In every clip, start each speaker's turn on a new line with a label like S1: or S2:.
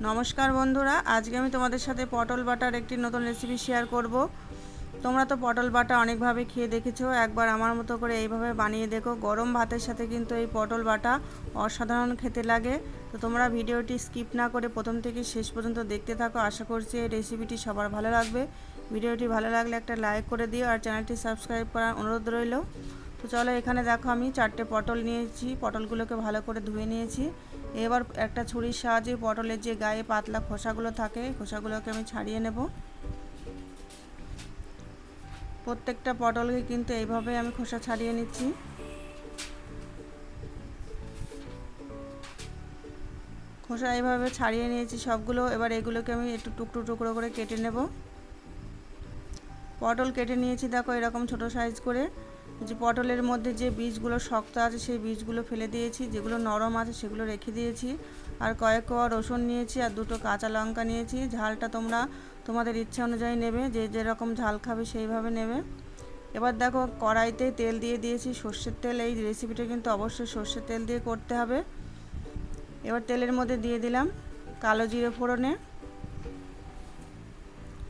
S1: নমস্কার বন্ধুরা, আজকে আমি তোমাদের সাথে পটল বাটার একটি নতুন রেসিপি শেয়ার করব। তোমরা তো পটল বাটা অনেকভাবে খেয়ে দেখেছো, একবার আমার মতো করে এইভাবে বানিয়ে দেখো। গরম ভাতের সাথে কিন্তু এই পটল বাটা অসাধারণ খেতে লাগে। তো তোমরা ভিডিওটি স্কিপ না করে প্রথম থেকে শেষ পর্যন্ত দেখতে থাকো। আশা করছি এই রেসিপিটি সবার ভালো লাগবে। ভিডিওটি ভালো লাগলে একটা লাইক করে দিও আর চ্যানেলটি সাবস্ক্রাইব করার অনুরোধ রইল। তো চলো, এখানে দেখো আমি 4টে পটল নিয়েছি। পটলগুলোকে ভালো করে ধুয়ে নিয়েছি। এবার একটা ছুরির সাহায্যে পটলের যে গায়ে পাতলা খোসাগুলো থাকে, খোসাগুলোকে আমি ছাড়িয়ে নেব। প্রত্যেকটা পটলকে কিন্তু এইভাবে আমি খোসা ছাড়িয়ে নিচ্ছি। খোসা এইভাবে ছাড়িয়ে নিয়েছি সবগুলো। এবার এগুলোকে আমি একটু টুকরো টুকরো করে কেটে নেব। পটল কেটে নিয়েছি দেখো এরকম ছোট সাইজ করে। যে পটলের মধ্যে যে বীজগুলো শক্ত আছে সেই বীজগুলো ফেলে দিয়েছি, যেগুলো নরম আছে সেগুলো রেখে দিয়েছি। আর কয়েক কোয়া রসুন নিয়েছি আর 2টো কাঁচা লঙ্কা নিয়েছি। ঝালটা তোমরা তোমাদের ইচ্ছা অনুযায়ী নেবে, যে যেরকম ঝাল খাবে সেইভাবে নেবে। এবার দেখো কড়াইতে তেল দিয়ে দিয়েছি, সর্ষের তেল। এই রেসিপিটা কিন্তু অবশ্যই সর্ষের তেল দিয়ে করতে হবে। এবার তেলের মধ্যে দিয়ে দিলাম কালো জিরে ফোড়নে।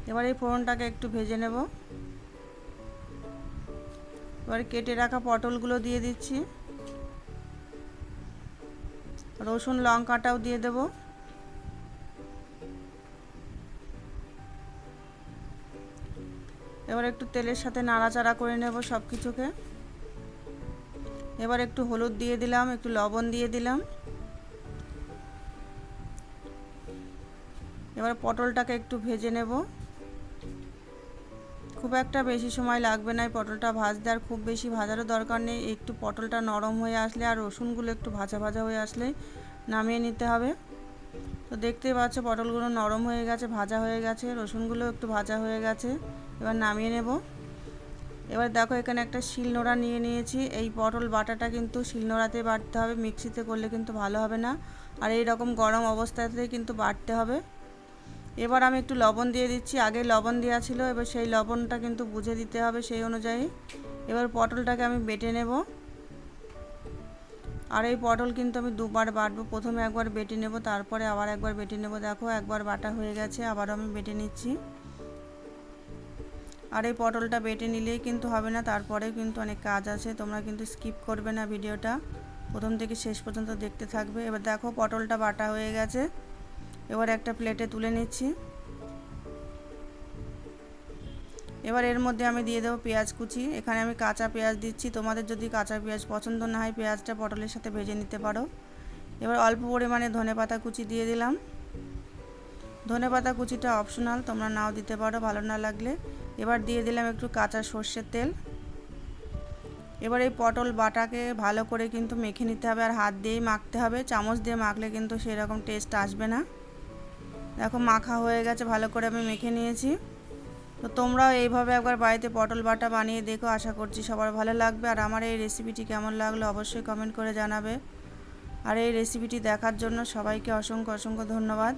S1: এবার এই ফোড়নটাকে একটু ভেজে নেব। এবার কেটে রাখা পটলগুলো দিয়ে দিচ্ছি, রসুন লঙ্কাটাও দিয়ে দেব। এবার একটু তেলের সাথে নাড়াচাড়া করে নেব সব কিছুকে। এবার একটু হলুদ দিয়ে দিলাম, একটু লবণ দিয়ে দিলাম। এবার পটলটাকে একটু ভেজে নেব। খুব একটা বেশি সময় লাগবে না এই পটলটা ভাজতে, আর খুব বেশি ভাজারও দরকার নেই। একটু পটলটা নরম হয়ে আসলে আর রসুনগুলো একটু ভাজা ভাজা হয়ে আসলে নামিয়ে নিতে হবে। তো দেখতেই পাচ্ছ পটলগুলো নরম হয়ে গেছে, ভাজা হয়ে গেছে, রসুনগুলো একটু ভাজা হয়ে গেছে। এবার নামিয়ে নেব। এবার দেখো এখানে একটা শিলনোড়া নিয়ে নিয়েছি। এই পটল বাটাটা কিন্তু শিলনোড়াতে বাটতে হবে, মিক্সিতে করলে কিন্তু ভালো হবে না। আর এই রকম গরম অবস্থাতেই কিন্তু বাটতে হবে। এবার আমি একটু লবণ দিয়ে দিচ্ছি, আগে লবণ দেওয়া ছিল, এবার সেই লবণটা কিন্তু বুঝে দিতে হবে সেই অনুযায়ী। এবার পটলটাকে আমি বেটে নেব। আর এই পটল কিন্তু আমি দুবার বাটবো, প্রথমে একবার বেটে নেব, তারপরে আবার একবার বেটে নেব। দেখো একবার বাটা হয়ে গেছে, আবার আমি বেটে নিচ্ছি। আর এই পটলটা বেটে নিলেই কিন্তু হবে না, তারপরেও কিন্তু অনেক কাজ আছে। তোমরা কিন্তু স্কিপ করবে না, ভিডিওটা প্রথম থেকে শেষ পর্যন্ত দেখতে থাকবে। এবার দেখো পটলটা বাটা হয়ে গেছে। এবার একটা প্লেটে তুলে নিচ্ছি। এবার এর মধ্যে আমি দিয়ে দেবো পেঁয়াজ কুচি। এখানে আমি কাঁচা পেঁয়াজ দিচ্ছি, তোমাদের যদি কাঁচা পেঁয়াজ পছন্দ না হয় পেঁয়াজটা পটলের সাথে ভেজে নিতে পারো। এবার অল্প পরিমাণে ধনেপাতা কুচি দিয়ে দিলাম। ধনেপাতা কুচিটা অপশনাল, তোমরা নাও দিতে পারো ভালো না লাগলে। এবার দিয়ে দিলাম একটু কাঁচা সর্ষের তেল। এবার এই পটল বাটাকে ভালো করে কিন্তু মেখে নিতে হবে, আর হাত দিয়েই মাখতে হবে, চামচ দিয়ে মাখলে কিন্তু সেরকম টেস্ট আসবে না। দেখো মাখা হয়ে গেছে, ভালো করে আমি মেখে নিয়েছি। তো তোমরাও এইভাবে একবার বাড়িতে পটল বাটা বানিয়ে দেখো, আশা করছি সবার ভালো লাগবে। আর আমার এই রেসিপিটি কেমন লাগলো অবশ্যই কমেন্ট করে জানাবে। আর এই রেসিপিটি দেখার জন্য সবাইকে অসংখ্য অসংখ্য ধন্যবাদ।